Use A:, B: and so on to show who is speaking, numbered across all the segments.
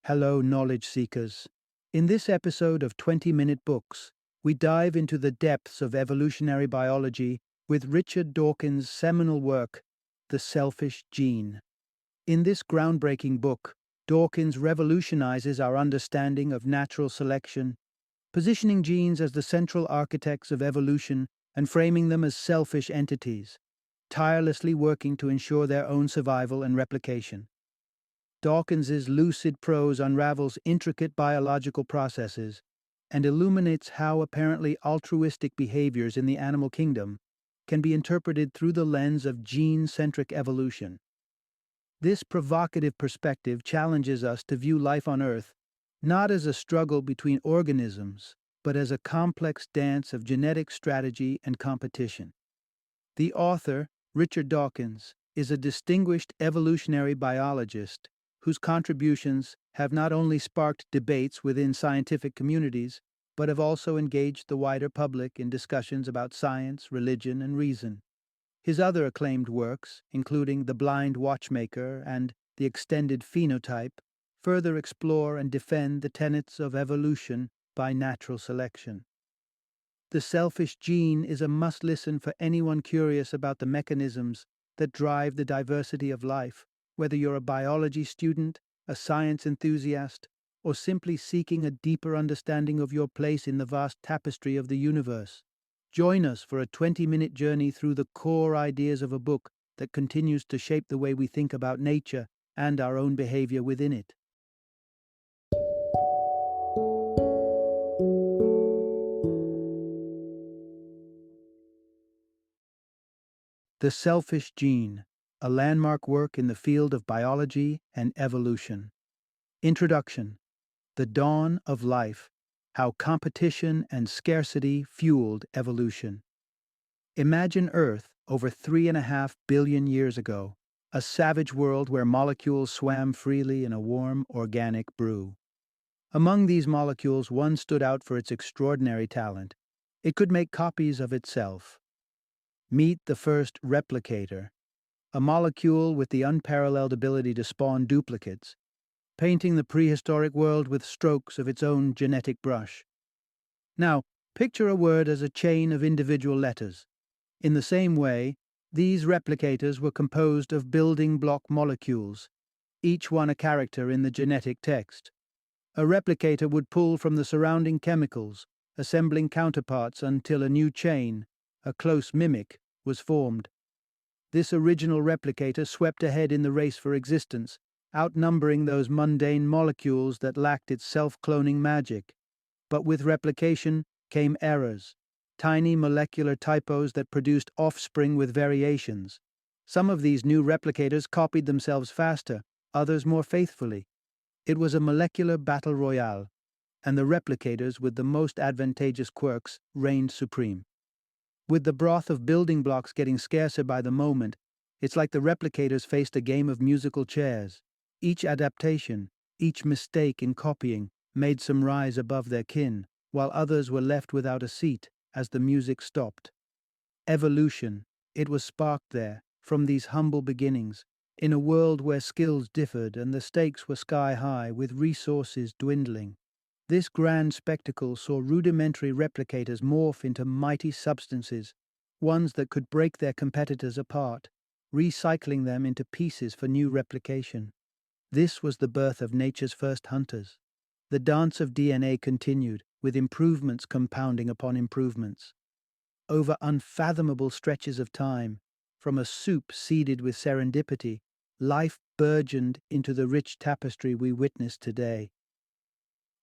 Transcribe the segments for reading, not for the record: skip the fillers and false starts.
A: Hello, knowledge seekers. In this episode of 20-Minute Books, we dive into the depths of evolutionary biology with Richard Dawkins' seminal work, The Selfish Gene. In this groundbreaking book, Dawkins revolutionizes our understanding of natural selection, positioning genes as the central architects of evolution and framing them as selfish entities, tirelessly working to ensure their own survival and replication. Dawkins's lucid prose unravels intricate biological processes and illuminates how apparently altruistic behaviors in the animal kingdom can be interpreted through the lens of gene-centric evolution. This provocative perspective challenges us to view life on Earth not as a struggle between organisms, but as a complex dance of genetic strategy and competition. The author, Richard Dawkins, is a distinguished evolutionary biologist whose contributions have not only sparked debates within scientific communities, but have also engaged the wider public in discussions about science, religion, and reason. His other acclaimed works, including The Blind Watchmaker and The Extended Phenotype, further explore and defend the tenets of evolution by natural selection. The Selfish Gene is a must-listen for anyone curious about the mechanisms that drive the diversity of life, whether you're a biology student, a science enthusiast, or simply seeking a deeper understanding of your place in the vast tapestry of the universe. Join us for a 20-minute journey through the core ideas of a book that continues to shape the way we think about nature and our own behavior within it. The Selfish Gene, a landmark work in the field of biology and evolution. Introduction: The Dawn of Life, How Competition and Scarcity Fueled Evolution. Imagine Earth over 3.5 billion years ago, a savage world where molecules swam freely in a warm, organic brew. Among these molecules, one stood out for its extraordinary talent. It could make copies of itself. Meet the first replicator, a molecule with the unparalleled ability to spawn duplicates, painting the prehistoric world with strokes of its own genetic brush. Now, picture a word as a chain of individual letters. In the same way, these replicators were composed of building block molecules, each one a character in the genetic text. A replicator would pull from the surrounding chemicals, assembling counterparts until a new chain, a close mimic, was formed. This original replicator swept ahead in the race for existence, outnumbering those mundane molecules that lacked its self-cloning magic. But with replication came errors, tiny molecular typos that produced offspring with variations. Some of these new replicators copied themselves faster, others more faithfully. It was a molecular battle royale, and the replicators with the most advantageous quirks reigned supreme. With the broth of building blocks getting scarcer by the moment, it's like the replicators faced a game of musical chairs. Each adaptation, each mistake in copying, made some rise above their kin, while others were left without a seat as the music stopped. Evolution, it was sparked there, from these humble beginnings, in a world where skills differed and the stakes were sky-high with resources dwindling. This grand spectacle saw rudimentary replicators morph into mighty substances, ones that could break their competitors apart, recycling them into pieces for new replication. This was the birth of nature's first hunters. The dance of DNA continued, with improvements compounding upon improvements. Over unfathomable stretches of time, from a soup seeded with serendipity, life burgeoned into the rich tapestry we witness today.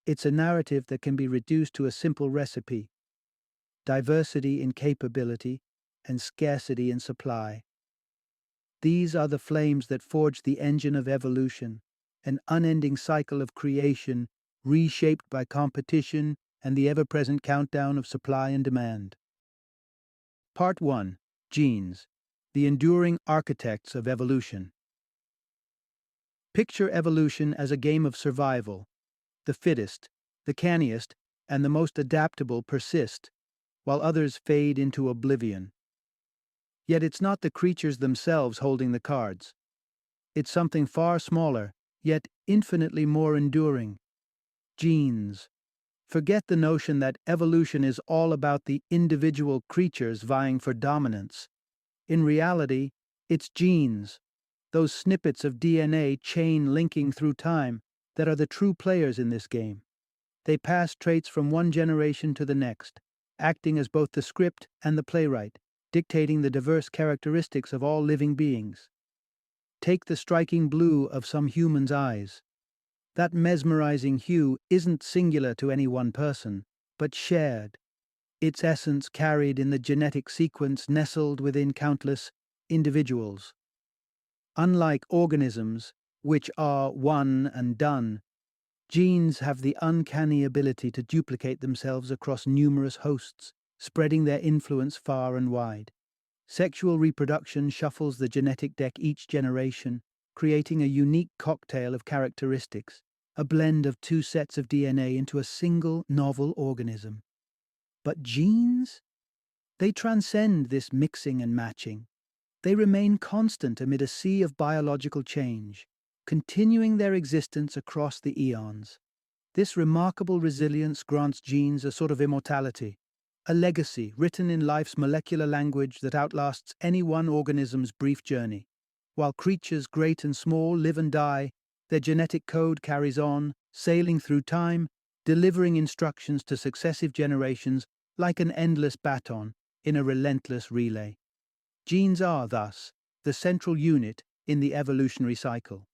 A: It's a narrative that can be reduced to a simple recipe: diversity in capability and scarcity in supply. These are the flames that forge the engine of evolution, an unending cycle of creation reshaped by competition and the ever-present countdown of supply and demand. Part 1. Genes, the enduring architects of evolution. Picture evolution as a game of survival. The fittest, the canniest, and the most adaptable persist, while others fade into oblivion. Yet it's not the creatures themselves holding the cards. It's something far smaller, yet infinitely more enduring. Genes. Forget the notion that evolution is all about the individual creatures vying for dominance. In reality, it's genes, those snippets of DNA chain linking through time, that are the true players in this game. They pass traits from one generation to the next, acting as both the script and the playwright, dictating the diverse characteristics of all living beings. Take the striking blue of some humans' eyes. That mesmerizing hue isn't singular to any one person, but shared, its essence carried in the genetic sequence nestled within countless individuals. Unlike organisms, which are one and done, genes have the uncanny ability to duplicate themselves across numerous hosts, spreading their influence far and wide. Sexual reproduction shuffles the genetic deck each generation, creating a unique cocktail of characteristics, a blend of two sets of DNA into a single novel organism. But genes? They transcend this mixing and matching. They remain constant amid a sea of biological change, continuing their existence across the eons. This remarkable resilience grants genes a sort of immortality, a legacy written in life's molecular language that outlasts any one organism's brief journey. While creatures great and small live and die, their genetic code carries on, sailing through time, delivering instructions to successive generations like an endless baton in a relentless relay. Genes are, thus, the central unit in the evolutionary cycle.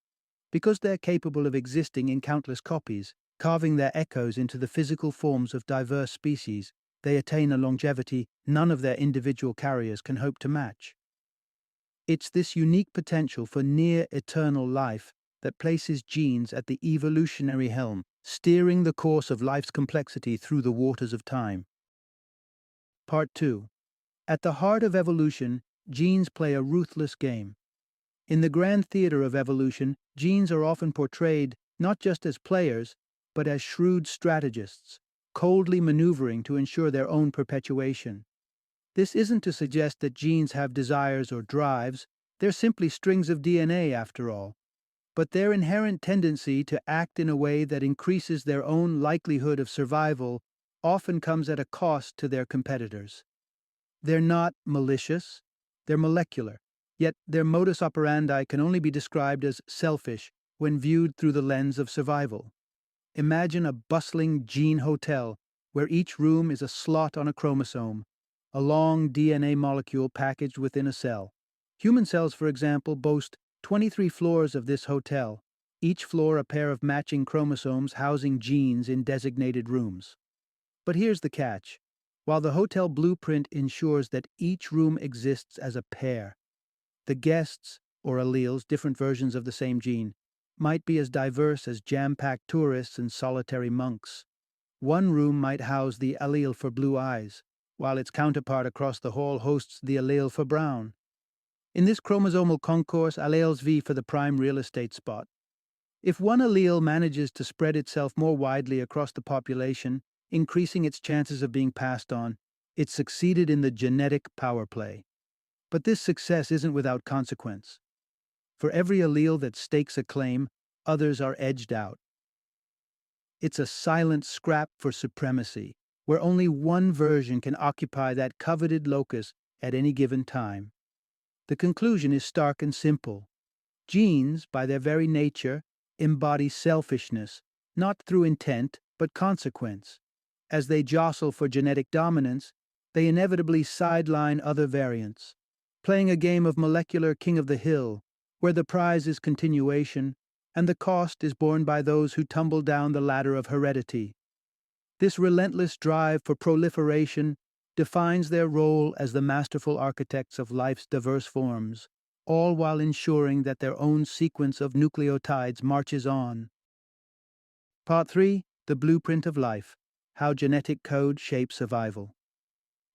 A: Because they're capable of existing in countless copies, carving their echoes into the physical forms of diverse species, they attain a longevity none of their individual carriers can hope to match. It's this unique potential for near-eternal life that places genes at the evolutionary helm, steering the course of life's complexity through the waters of time. Part 2. At the heart of evolution, genes play a ruthless game. In the grand theater of evolution, genes are often portrayed not just as players, but as shrewd strategists, coldly maneuvering to ensure their own perpetuation. This isn't to suggest that genes have desires or drives, they're simply strings of DNA after all. But their inherent tendency to act in a way that increases their own likelihood of survival often comes at a cost to their competitors. They're not malicious, they're molecular, yet their modus operandi can only be described as selfish when viewed through the lens of survival. Imagine a bustling gene hotel where each room is a slot on a chromosome, a long DNA molecule packaged within a cell. Human cells, for example, boast 23 floors of this hotel, each floor a pair of matching chromosomes housing genes in designated rooms. But here's the catch. While the hotel blueprint ensures that each room exists as a pair, the guests, or alleles, different versions of the same gene, might be as diverse as jam-packed tourists and solitary monks. One room might house the allele for blue eyes, while its counterpart across the hall hosts the allele for brown. In this chromosomal concourse, alleles vie for the prime real estate spot. If one allele manages to spread itself more widely across the population, increasing its chances of being passed on, it succeeded in the genetic power play. But this success isn't without consequence. For every allele that stakes a claim, others are edged out. It's a silent scrap for supremacy, where only one version can occupy that coveted locus at any given time. The conclusion is stark and simple. Genes, by their very nature, embody selfishness, not through intent, but consequence. As they jostle for genetic dominance, they inevitably sideline other variants, playing a game of molecular king of the hill, where the prize is continuation, and the cost is borne by those who tumble down the ladder of heredity. This relentless drive for proliferation defines their role as the masterful architects of life's diverse forms, all while ensuring that their own sequence of nucleotides marches on. Part 3. The Blueprint of Life: How Genetic Code Shapes Survival.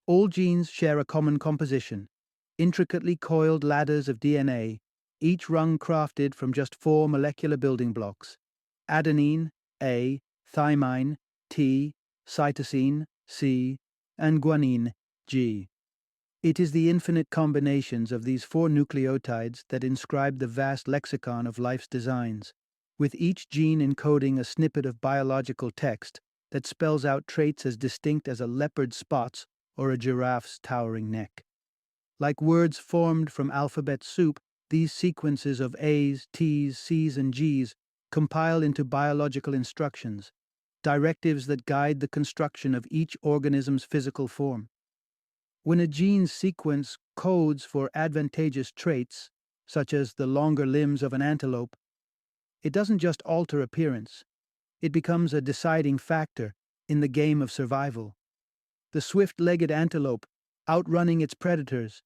A: All genes share a common composition, intricately coiled ladders of DNA, each rung crafted from just 4 molecular building blocks: adenine, A, thymine, T, cytosine, C, and guanine, G. It is the infinite combinations of these 4 nucleotides that inscribe the vast lexicon of life's designs, with each gene encoding a snippet of biological text that spells out traits as distinct as a leopard's spots or a giraffe's towering neck. Like words formed from alphabet soup, these sequences of A's, T's, C's, and G's compile into biological instructions, directives that guide the construction of each organism's physical form. When a gene's sequence codes for advantageous traits, such as the longer limbs of an antelope, it doesn't just alter appearance, it becomes a deciding factor in the game of survival. The swift-legged antelope, outrunning its predators,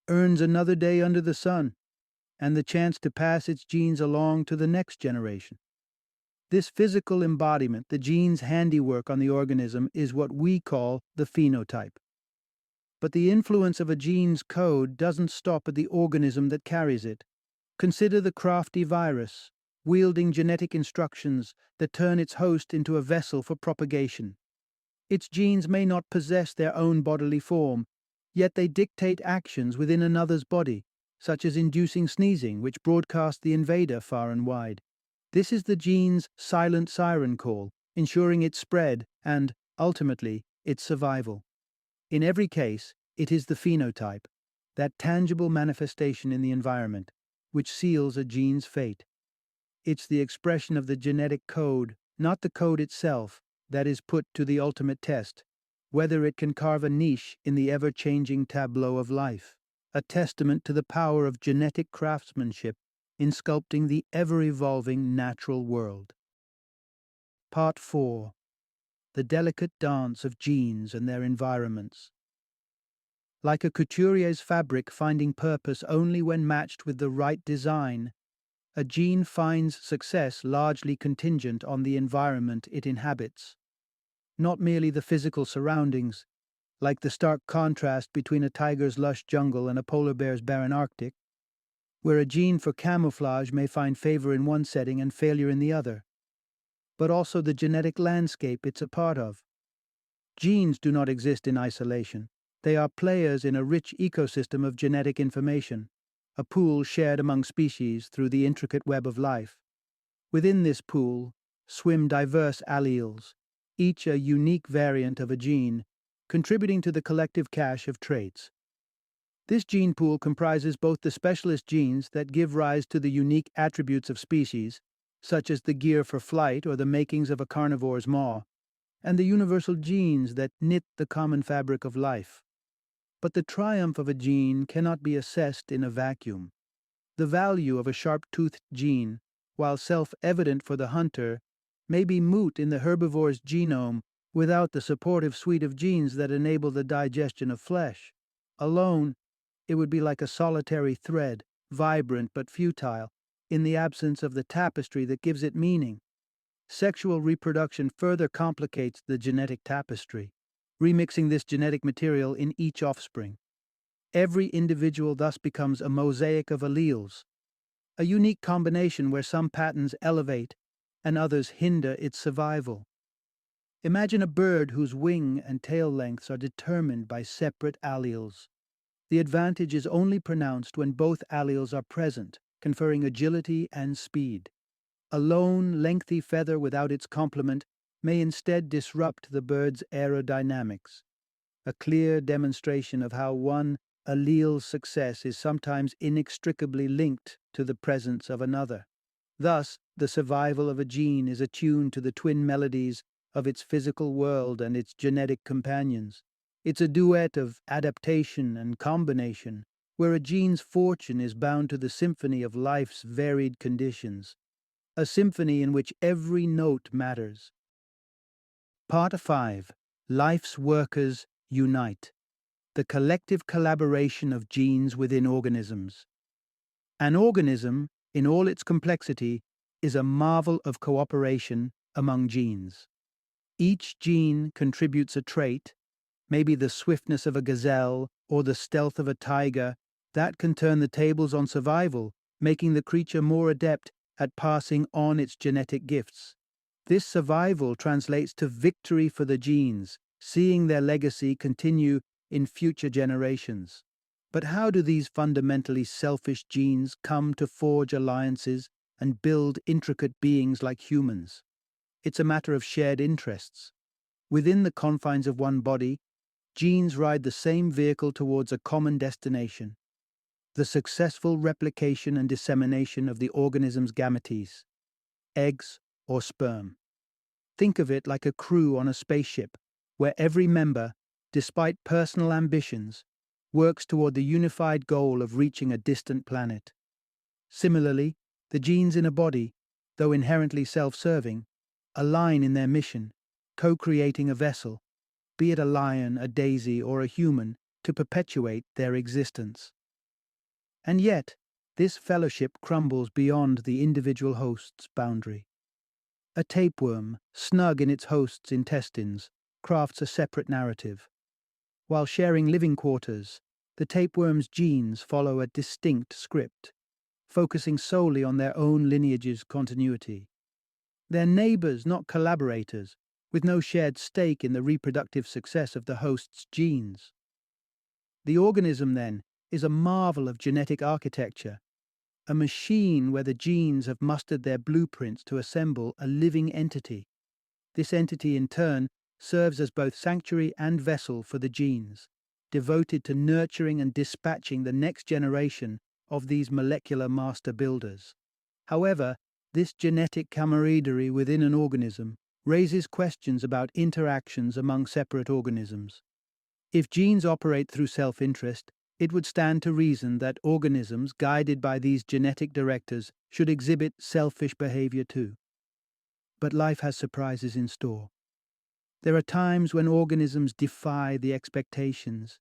A: earns another day under the sun and the chance to pass its genes along to the next generation. This physical embodiment, the gene's handiwork on the organism, is what we call the phenotype. But the influence of a gene's code doesn't stop at the organism that carries it. Consider the crafty virus, wielding genetic instructions that turn its host into a vessel for propagation. Its genes may not possess their own bodily form, yet they dictate actions within another's body, such as inducing sneezing, which broadcasts the invader far and wide. This is the gene's silent siren call, ensuring its spread and, ultimately, its survival. In every case, it is the phenotype, that tangible manifestation in the environment, which seals a gene's fate. It's the expression of the genetic code, not the code itself, that is put to the ultimate test, whether it can carve a niche in the ever-changing tableau of life, a testament to the power of genetic craftsmanship in sculpting the ever-evolving natural world. Part 4. The delicate dance of genes and their environments. Like a couturier's fabric finding purpose only when matched with the right design, a gene finds success largely contingent on the environment it inhabits. Not merely the physical surroundings, like the stark contrast between a tiger's lush jungle and a polar bear's barren Arctic, where a gene for camouflage may find favor in one setting and failure in the other, but also the genetic landscape it's a part of. Genes do not exist in isolation. They are players in a rich ecosystem of genetic information, a pool shared among species through the intricate web of life. Within this pool swim diverse alleles, each a unique variant of a gene, contributing to the collective cache of traits. This gene pool comprises both the specialist genes that give rise to the unique attributes of species, such as the gear for flight or the makings of a carnivore's maw, and the universal genes that knit the common fabric of life. But the triumph of a gene cannot be assessed in a vacuum. The value of a sharp-toothed gene, while self-evident for the hunter, may be moot in the herbivore's genome without the supportive suite of genes that enable the digestion of flesh. Alone, it would be like a solitary thread, vibrant but futile, in the absence of the tapestry that gives it meaning. Sexual reproduction further complicates the genetic tapestry, remixing this genetic material in each offspring. Every individual thus becomes a mosaic of alleles, a unique combination where some patterns elevate and others hinder its survival. Imagine a bird whose wing and tail lengths are determined by separate alleles. The advantage is only pronounced when both alleles are present, conferring agility and speed. A lone, lengthy feather without its complement may instead disrupt the bird's aerodynamics, a clear demonstration of how one allele's success is sometimes inextricably linked to the presence of another. Thus, the survival of a gene is attuned to the twin melodies of its physical world and its genetic companions. It's a duet of adaptation and combination, where a gene's fortune is bound to the symphony of life's varied conditions, a symphony in which every note matters. Part 5. Life's Workers Unite. The collective collaboration of genes within organisms. An organism, in all its complexity, is a marvel of cooperation among genes. Each gene contributes a trait, maybe the swiftness of a gazelle or the stealth of a tiger, that can turn the tables on survival, making the creature more adept at passing on its genetic gifts. This survival translates to victory for the genes, seeing their legacy continue in future generations. But how do these fundamentally selfish genes come to forge alliances and build intricate beings like humans. It's a matter of shared interests. Within the confines of one body, genes ride the same vehicle towards a common destination: the successful replication and dissemination of the organism's gametes, eggs or sperm. Think of it like a crew on a spaceship, where every member, despite personal ambitions, works toward the unified goal of reaching a distant planet. Similarly, the genes in a body, though inherently self-serving, align in their mission, co-creating a vessel, be it a lion, a daisy, or a human, to perpetuate their existence. And yet, this fellowship crumbles beyond the individual host's boundary. A tapeworm, snug in its host's intestines, crafts a separate narrative. While sharing living quarters, the tapeworm's genes follow a distinct script, focusing solely on their own lineage's continuity. They're neighbors, not collaborators, with no shared stake in the reproductive success of the host's genes. The organism, then, is a marvel of genetic architecture, a machine where the genes have mustered their blueprints to assemble a living entity. This entity, in turn, serves as both sanctuary and vessel for the genes, devoted to nurturing and dispatching the next generation of these molecular master builders. However, this genetic camaraderie within an organism raises questions about interactions among separate organisms. If genes operate through self-interest, it would stand to reason that organisms guided by these genetic directors should exhibit selfish behavior too. But life has surprises in store. There are times when organisms defy the expectations,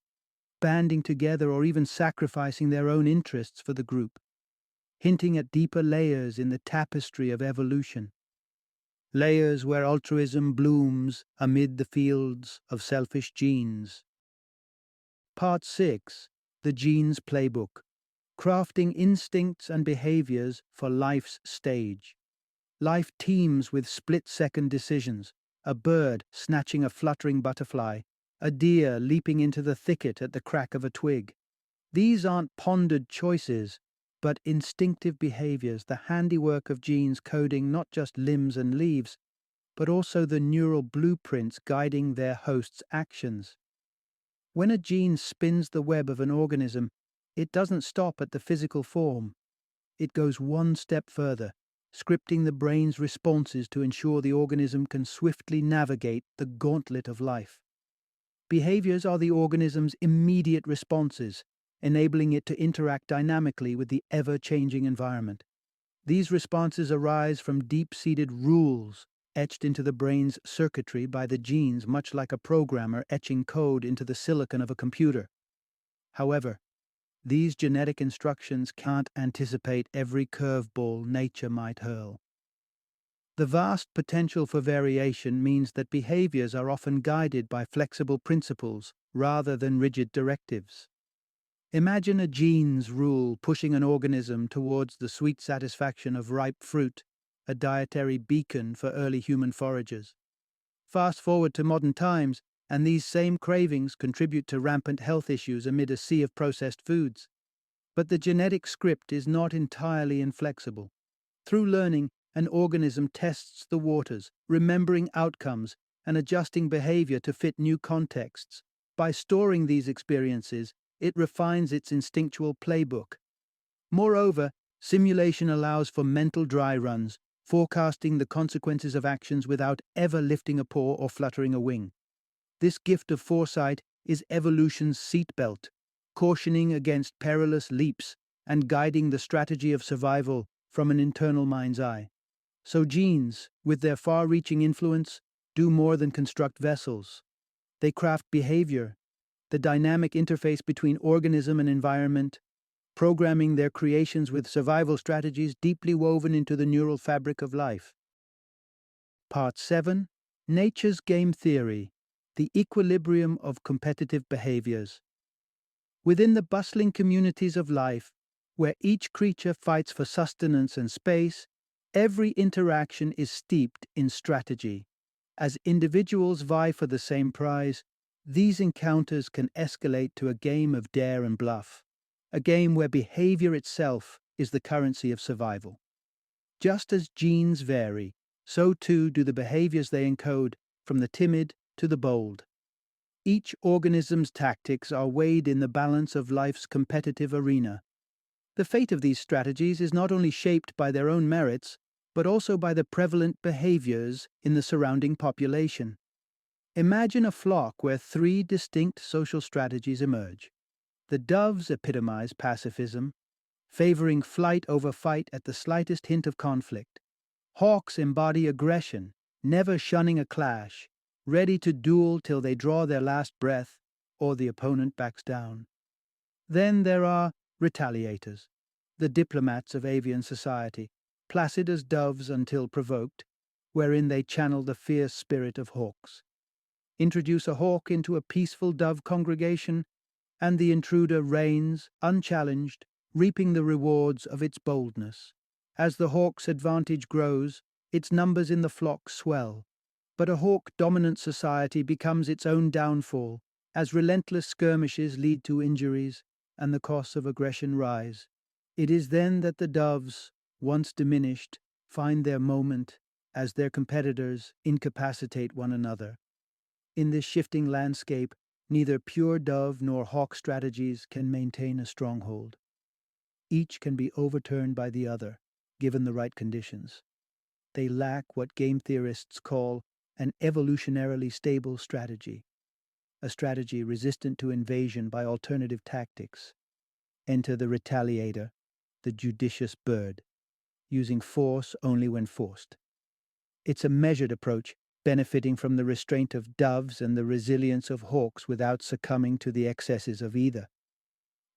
A: banding together or even sacrificing their own interests for the group, hinting at deeper layers in the tapestry of evolution. Layers where altruism blooms amid the fields of selfish genes. Part 6. The Genes Playbook. Crafting instincts and behaviors for life's stage. Life teems with split-second decisions: a bird snatching a fluttering butterfly, a deer leaping into the thicket at the crack of a twig. These aren't pondered choices, but instinctive behaviors, the handiwork of genes coding not just limbs and leaves, but also the neural blueprints guiding their host's actions. When a gene spins the web of an organism, it doesn't stop at the physical form. It goes one step further, scripting the brain's responses to ensure the organism can swiftly navigate the gauntlet of life. Behaviors are the organism's immediate responses, enabling it to interact dynamically with the ever-changing environment. These responses arise from deep-seated rules etched into the brain's circuitry by the genes, much like a programmer etching code into the silicon of a computer. However, these genetic instructions can't anticipate every curveball nature might hurl. The vast potential for variation means that behaviors are often guided by flexible principles rather than rigid directives. Imagine a genes rule pushing an organism towards the sweet satisfaction of ripe fruit, a dietary beacon for early human foragers. Fast forward to modern times, and these same cravings contribute to rampant health issues amid a sea of processed foods. But the genetic script is not entirely inflexible. Through learning, an organism tests the waters, remembering outcomes and adjusting behavior to fit new contexts. By storing these experiences, it refines its instinctual playbook. Moreover, simulation allows for mental dry runs, forecasting the consequences of actions without ever lifting a paw or fluttering a wing. This gift of foresight is evolution's seatbelt, cautioning against perilous leaps and guiding the strategy of survival from an internal mind's eye. So genes, with their far-reaching influence, do more than construct vessels. They craft behavior, the dynamic interface between organism and environment, programming their creations with survival strategies deeply woven into the neural fabric of life. Part 7. Nature's Game Theory: The Equilibrium of Competitive Behaviors. Within the bustling communities of life, where each creature fights for sustenance and space, every interaction is steeped in strategy. As individuals vie for the same prize, these encounters can escalate to a game of dare and bluff, a game where behavior itself is the currency of survival. Just as genes vary, so too do the behaviors they encode, from the timid to the bold. Each organism's tactics are weighed in the balance of life's competitive arena. The fate of these strategies is not only shaped by their own merits, but also by the prevalent behaviors in the surrounding population. Imagine a flock where three distinct social strategies emerge. The doves epitomize pacifism, favoring flight over fight at the slightest hint of conflict. Hawks embody aggression, never shunning a clash, ready to duel till they draw their last breath or the opponent backs down. Then there are retaliators, the diplomats of avian society, placid as doves until provoked, wherein they channel the fierce spirit of hawks. Introduce a hawk into a peaceful dove congregation, and the intruder reigns, unchallenged, reaping the rewards of its boldness. As the hawk's advantage grows, its numbers in the flock swell. But a hawk-dominant society becomes its own downfall, as relentless skirmishes lead to injuries and the costs of aggression rise. It is then that the doves, once diminished, find their moment as their competitors incapacitate one another. In this shifting landscape, neither pure dove nor hawk strategies can maintain a stronghold. Each can be overturned by the other, given the right conditions. They lack what game theorists call an evolutionarily stable strategy, a strategy resistant to invasion by alternative tactics. Enter the retaliator, the judicious bird, using force only when forced. It's a measured approach, benefiting from the restraint of doves and the resilience of hawks without succumbing to the excesses of either.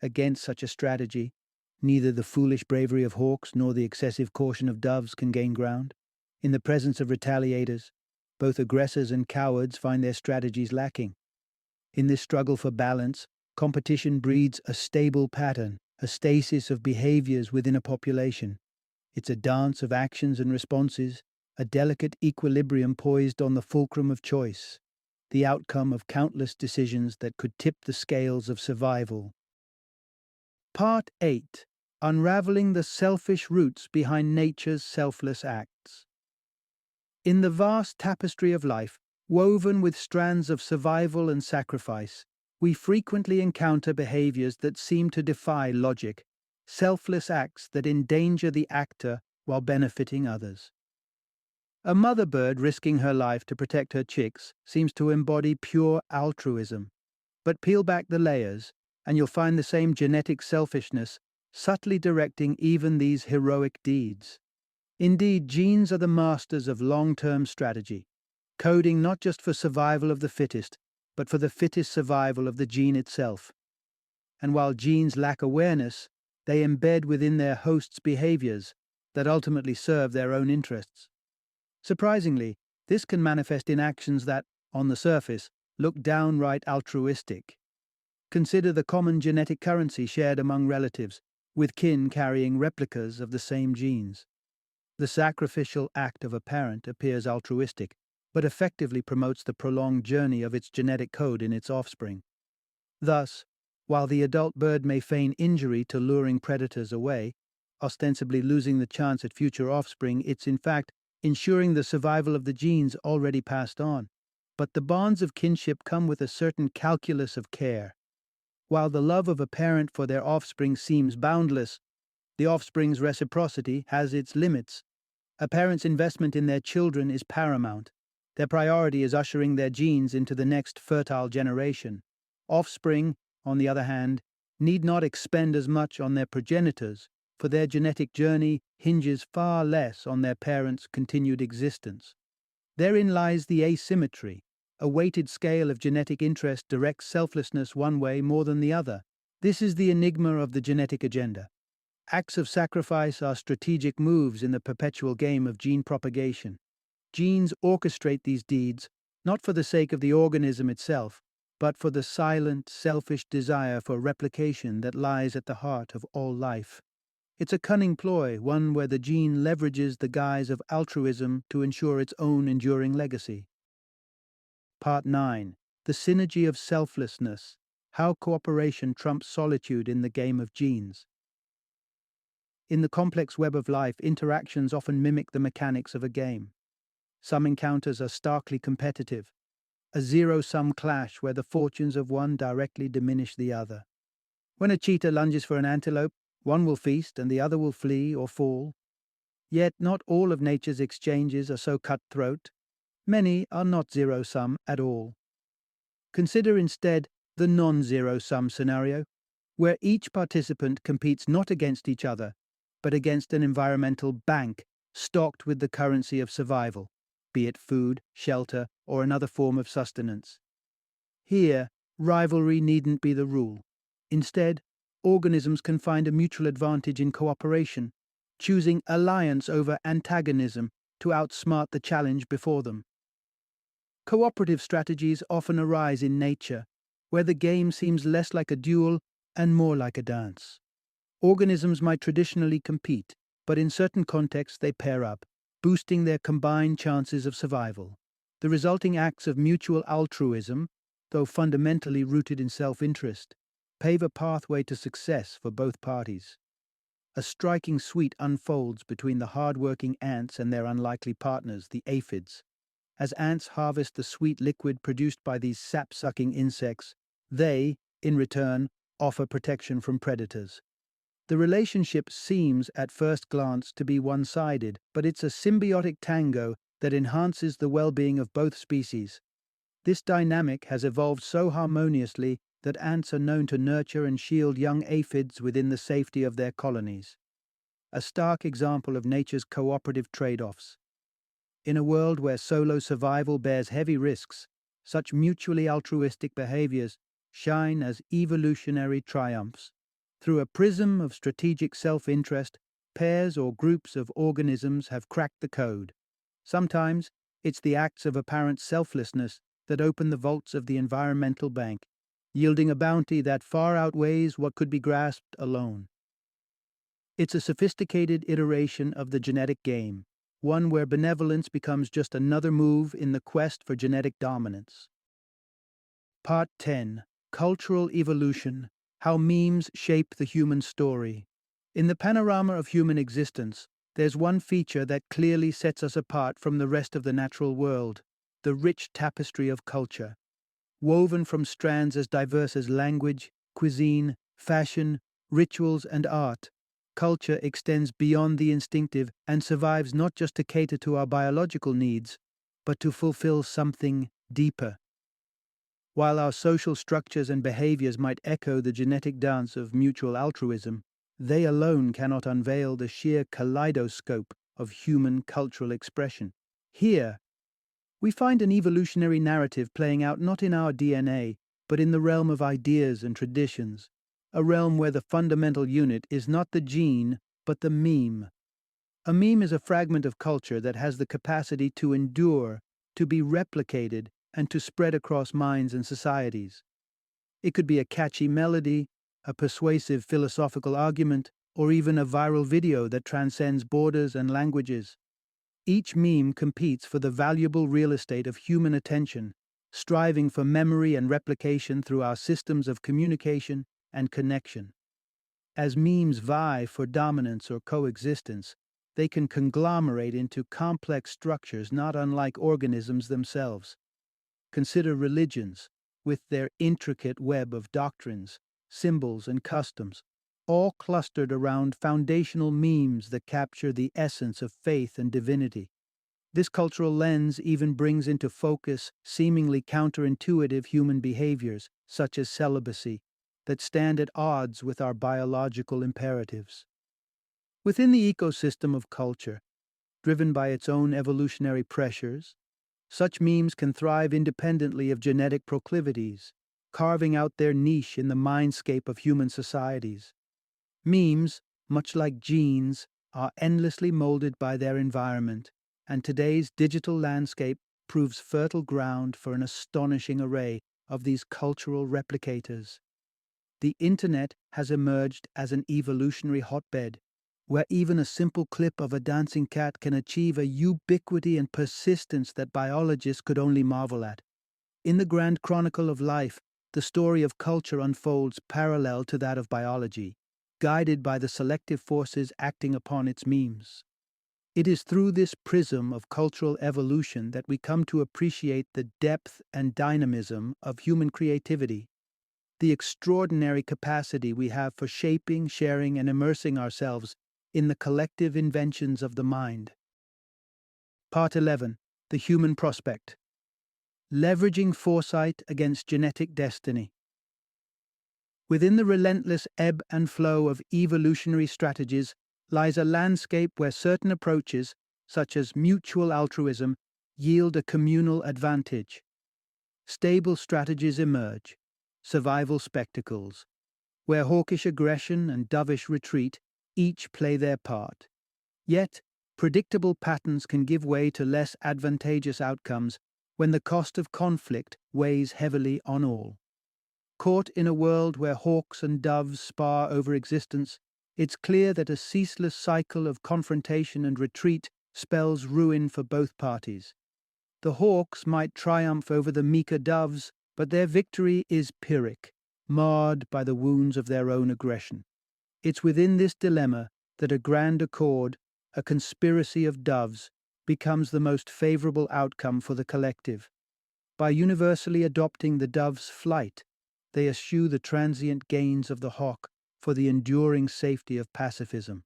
A: Against such a strategy, neither the foolish bravery of hawks nor the excessive caution of doves can gain ground. In the presence of retaliators, both aggressors and cowards find their strategies lacking. In this struggle for balance, competition breeds a stable pattern, a stasis of behaviors within a population. It's a dance of actions and responses, a delicate equilibrium poised on the fulcrum of choice, the outcome of countless decisions that could tip the scales of survival. Part 8. Unraveling the selfish roots behind nature's selfless acts. In the vast tapestry of life, woven with strands of survival and sacrifice, we frequently encounter behaviors that seem to defy logic, selfless acts that endanger the actor while benefiting others. A mother bird risking her life to protect her chicks seems to embody pure altruism. But peel back the layers, and you'll find the same genetic selfishness subtly directing even these heroic deeds. Indeed, genes are the masters of long-term strategy, coding not just for survival of the fittest, but for the fittest survival of the gene itself. And while genes lack awareness, they embed within their hosts behaviors that ultimately serve their own interests. Surprisingly, this can manifest in actions that, on the surface, look downright altruistic. Consider the common genetic currency shared among relatives, with kin carrying replicas of the same genes. The sacrificial act of a parent appears altruistic, but effectively promotes the prolonged journey of its genetic code in its offspring. Thus, while the adult bird may feign injury to luring predators away, ostensibly losing the chance at future offspring, it's in fact ensuring the survival of the genes already passed on. But the bonds of kinship come with a certain calculus of care. While the love of a parent for their offspring seems boundless, the offspring's reciprocity has its limits. A parent's investment in their children is paramount. Their priority is ushering their genes into the next fertile generation. Offspring, on the other hand, need not expend as much on their progenitors, for their genetic journey hinges far less on their parents' continued existence. Therein lies the asymmetry. A weighted scale of genetic interest directs selflessness one way more than the other. This is the enigma of the genetic agenda. Acts of sacrifice are strategic moves in the perpetual game of gene propagation. Genes orchestrate these deeds, not for the sake of the organism itself, but for the silent, selfish desire for replication that lies at the heart of all life. It's a cunning ploy, one where the gene leverages the guise of altruism to ensure its own enduring legacy. Part 9. The Synergy of Selflessness. How Cooperation Trumps Solitude in the Game of Genes. In the complex web of life, interactions often mimic the mechanics of a game. Some encounters are starkly competitive, a zero-sum clash where the fortunes of one directly diminish the other. When a cheetah lunges for an antelope, one will feast and the other will flee or fall. Yet not all of nature's exchanges are so cutthroat. Many are not zero-sum at all. Consider instead the non-zero-sum scenario, where each participant competes not against each other, but against an environmental bank stocked with the currency of survival, be it food, shelter, or another form of sustenance. Here, rivalry needn't be the rule. Instead, organisms can find a mutual advantage in cooperation, choosing alliance over antagonism to outsmart the challenge before them. Cooperative strategies often arise in nature, where the game seems less like a duel and more like a dance. Organisms might traditionally compete, but in certain contexts they pair up, boosting their combined chances of survival. The resulting acts of mutual altruism, though fundamentally rooted in self-interest, pave a pathway to success for both parties. A striking suite unfolds between the hard-working ants and their unlikely partners, the aphids. As ants harvest the sweet liquid produced by these sap-sucking insects, they, in return, offer protection from predators. The relationship seems, at first glance, to be one-sided, but it's a symbiotic tango that enhances the well-being of both species. This dynamic has evolved so harmoniously that ants are known to nurture and shield young aphids within the safety of their colonies. A stark example of nature's cooperative trade-offs. In a world where solo survival bears heavy risks, such mutually altruistic behaviors shine as evolutionary triumphs. Through a prism of strategic self-interest, pairs or groups of organisms have cracked the code. Sometimes, it's the acts of apparent selflessness that open the vaults of the environmental bank, yielding a bounty that far outweighs what could be grasped alone. It's a sophisticated iteration of the genetic game, one where benevolence becomes just another move in the quest for genetic dominance. Part 10. Cultural Evolution: How Memes Shape the Human Story. In the panorama of human existence, there's one feature that clearly sets us apart from the rest of the natural world: the rich tapestry of culture. Woven from strands as diverse as language, cuisine, fashion, rituals, and art, culture extends beyond the instinctive and survives not just to cater to our biological needs, but to fulfill something deeper. While our social structures and behaviors might echo the genetic dance of mutual altruism, they alone cannot unveil the sheer kaleidoscope of human cultural expression. Here, we find an evolutionary narrative playing out not in our DNA, but in the realm of ideas and traditions, a realm where the fundamental unit is not the gene, but the meme. A meme is a fragment of culture that has the capacity to endure, to be replicated, and to spread across minds and societies. It could be a catchy melody, a persuasive philosophical argument, or even a viral video that transcends borders and languages. Each meme competes for the valuable real estate of human attention, striving for memory and replication through our systems of communication and connection. As memes vie for dominance or coexistence, they can conglomerate into complex structures not unlike organisms themselves. Consider religions, with their intricate web of doctrines, symbols, and customs, all clustered around foundational memes that capture the essence of faith and divinity. This cultural lens even brings into focus seemingly counterintuitive human behaviors, such as celibacy, that stand at odds with our biological imperatives. Within the ecosystem of culture, driven by its own evolutionary pressures, such memes can thrive independently of genetic proclivities, carving out their niche in the mindscape of human societies. Memes, much like genes, are endlessly molded by their environment, and today's digital landscape proves fertile ground for an astonishing array of these cultural replicators. The internet has emerged as an evolutionary hotbed, where even a simple clip of a dancing cat can achieve a ubiquity and persistence that biologists could only marvel at. In the grand chronicle of life, the story of culture unfolds parallel to that of biology. guided by the selective forces acting upon its memes. It is through this prism of cultural evolution that we come to appreciate the depth and dynamism of human creativity, the extraordinary capacity we have for shaping, sharing, and immersing ourselves in the collective inventions of the mind. Part 11. The Human Prospect. Leveraging Foresight Against Genetic Destiny. Within the relentless ebb and flow of evolutionary strategies lies a landscape where certain approaches, such as mutual altruism, yield a communal advantage. Stable strategies emerge, survival spectacles, where hawkish aggression and dovish retreat each play their part. Yet, predictable patterns can give way to less advantageous outcomes when the cost of conflict weighs heavily on all. Caught in a world where hawks and doves spar over existence, it's clear that a ceaseless cycle of confrontation and retreat spells ruin for both parties. The hawks might triumph over the meeker doves, but their victory is Pyrrhic, marred by the wounds of their own aggression. It's within this dilemma that a grand accord, a conspiracy of doves, becomes the most favorable outcome for the collective. By universally adopting the dove's flight, they eschew the transient gains of the hawk for the enduring safety of pacifism.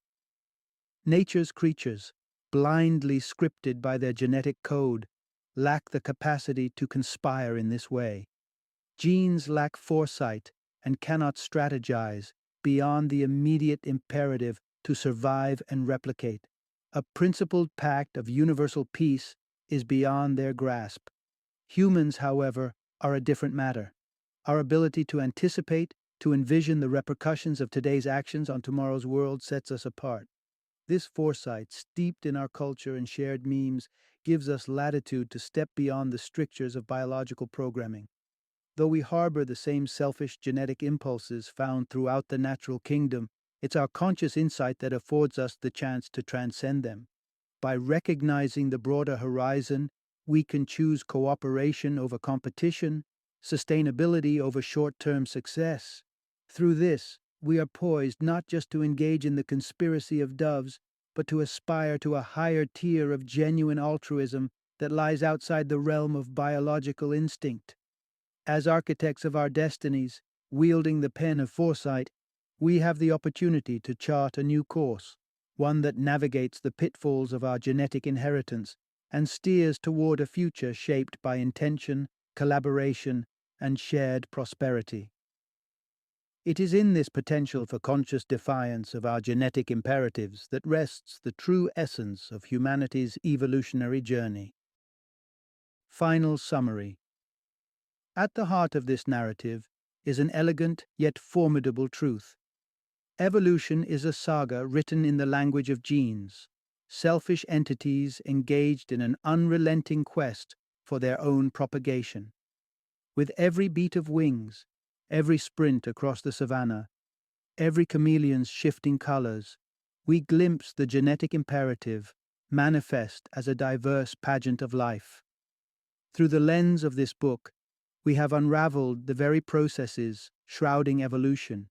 A: Nature's creatures, blindly scripted by their genetic code, lack the capacity to conspire in this way. Genes lack foresight and cannot strategize beyond the immediate imperative to survive and replicate. A principled pact of universal peace is beyond their grasp. Humans, however, are a different matter. Our ability to anticipate, to envision the repercussions of today's actions on tomorrow's world sets us apart. This foresight, steeped in our culture and shared memes, gives us latitude to step beyond the strictures of biological programming. Though we harbor the same selfish genetic impulses found throughout the natural kingdom, it's our conscious insight that affords us the chance to transcend them. By recognizing the broader horizon, we can choose cooperation over competition, sustainability over short-term success. Through this, we are poised not just to engage in the conspiracy of doves, but to aspire to a higher tier of genuine altruism that lies outside the realm of biological instinct. As architects of our destinies, wielding the pen of foresight, we have the opportunity to chart a new course, one that navigates the pitfalls of our genetic inheritance and steers toward a future shaped by intention, collaboration, and shared prosperity. It is in this potential for conscious defiance of our genetic imperatives that rests the true essence of humanity's evolutionary journey. Final summary. At the heart of this narrative is an elegant yet formidable truth. Evolution is a saga written in the language of genes, selfish entities engaged in an unrelenting quest for their own propagation. With every beat of wings, every sprint across the savannah, every chameleon's shifting colors, we glimpse the genetic imperative manifest as a diverse pageant of life. Through the lens of this book, we have unraveled the very processes shrouding evolution,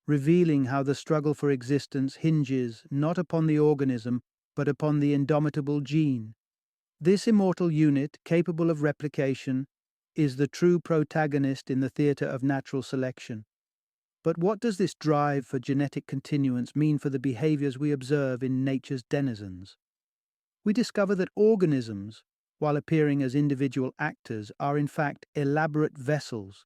A: revealing how the struggle for existence hinges not upon the organism, but upon the indomitable gene. This immortal unit, capable of replication, is the true protagonist in the theater of natural selection. But what does this drive for genetic continuance mean for the behaviors we observe in nature's denizens? We discover that organisms, while appearing as individual actors, are in fact elaborate vessels,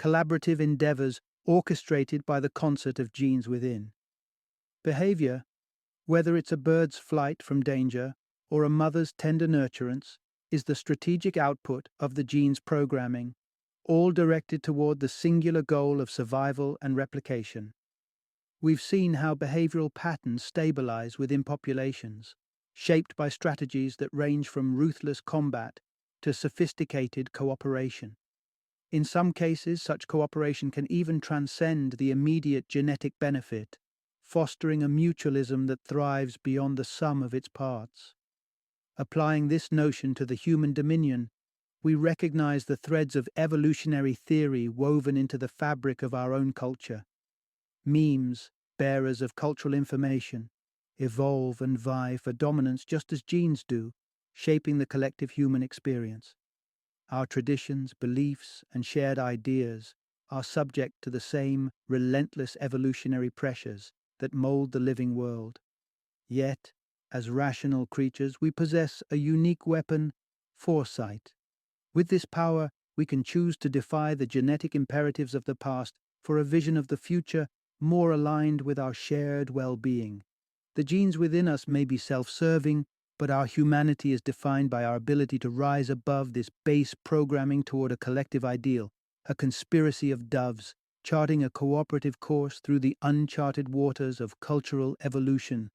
A: collaborative endeavors orchestrated by the concert of genes within. Behavior, whether it's a bird's flight from danger or a mother's tender nurturance, is the strategic output of the gene's programming, all directed toward the singular goal of survival and replication. We've seen how behavioral patterns stabilize within populations, shaped by strategies that range from ruthless combat to sophisticated cooperation. In some cases, such cooperation can even transcend the immediate genetic benefit, fostering a mutualism that thrives beyond the sum of its parts. Applying this notion to the human dominion, we recognize the threads of evolutionary theory woven into the fabric of our own culture. Memes, bearers of cultural information, evolve and vie for dominance just as genes do, shaping the collective human experience. Our traditions, beliefs, and shared ideas are subject to the same relentless evolutionary pressures that mold the living world. Yet, as rational creatures, we possess a unique weapon: foresight. With this power, we can choose to defy the genetic imperatives of the past for a vision of the future more aligned with our shared well-being. The genes within us may be self-serving, but our humanity is defined by our ability to rise above this base programming toward a collective ideal, a conspiracy of doves, charting a cooperative course through the uncharted waters of cultural evolution.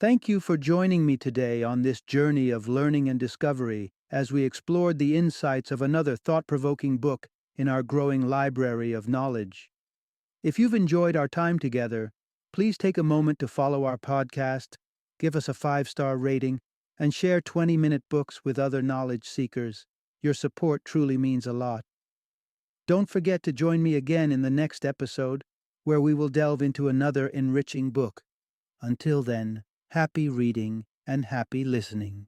A: Thank you for joining me today on this journey of learning and discovery as we explored the insights of another thought-provoking book in our growing library of knowledge. If you've enjoyed our time together, please take a moment to follow our podcast, give us a 5-star rating, and share 20-minute books with other knowledge seekers. Your support truly means a lot. Don't forget to join me again in the next episode, where we will delve into another enriching book. Until then, happy reading and happy listening.